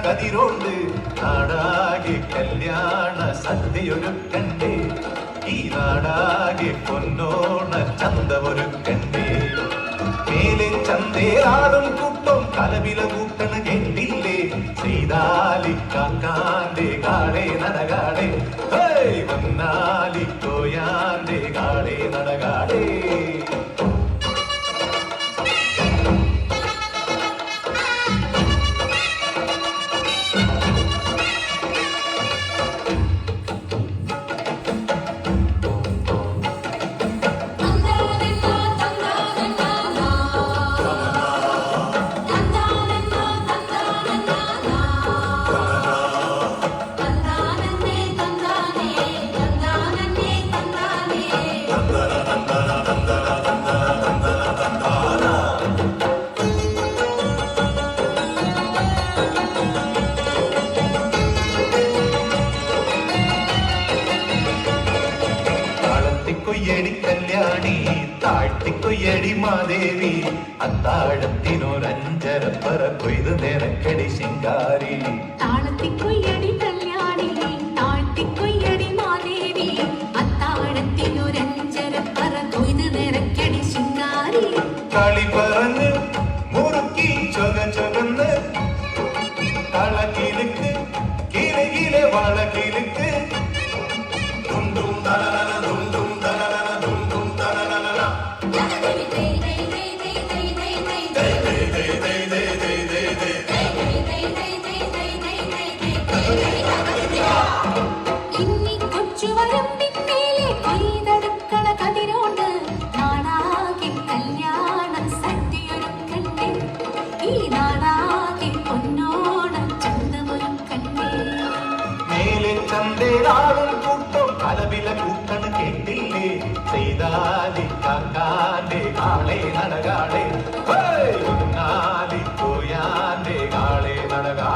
കതിരോണ്ട് നാടാകെ കല്യാണ സദ്യയൊരുക്കണ്ടേ ഈ നാടാകെ പൊന്നോണ ചന്തമൊരുക്കണ്ടേ മേലെ ചന്തേറാടും കൂട്ടം കലവില കൂട്ടണ കേട്ടില്ലേ ചെയ്താലിക്കാക്കാന്റെ കാളെ നടകാടെ വന്നാലിക്കോയാന്റെ കാളെ നടകാടേ കൊയ്യടി കല്യാണി താഴ്ത്തിക്കൊയ്യടി മാദേവി അത്താഴത്തിനൊരഞ്ചരപ്പറ കൊയ്ത് നിറക്കടി ശിങ്കാരി താളത്തിക്കൊയ്യടി കല്യാണി താഴ്ത്തിക്കൊയ്യടി മാദേവി അത്താഴത്തിനൊരഞ്ചരപ്പറ കൊയ്ത് നിറക്കടി ശിങ്കാരി കളി പറഞ്ഞ് മുറുക്കി ചൊകന്ന് കളക്കിലുക്ക് കിലകിലെ വളകിലുക്ക് ദും തലനന ദും ഇന്നി കൊച്ചുവരമ്പിന്മേലെ കൊയ്തെടുക്കണ കതിരോണ്ട് നാടാകെ കല്യാണ സദ്യയൊരുക്കണ്ടേ ഈ നാടാകെ പൊന്നോണം ചന്തമൊരുക്കണ്ടേ മേലെ ചന്തേറാടും കൂട്ടം കലവില കൂട്ടണ കേട്ടില്ലേ ചെയ്താലിക്കാക്കാന്റെ കാളെ നടകാടെ പോയാന്റെ കാളെ നടകാ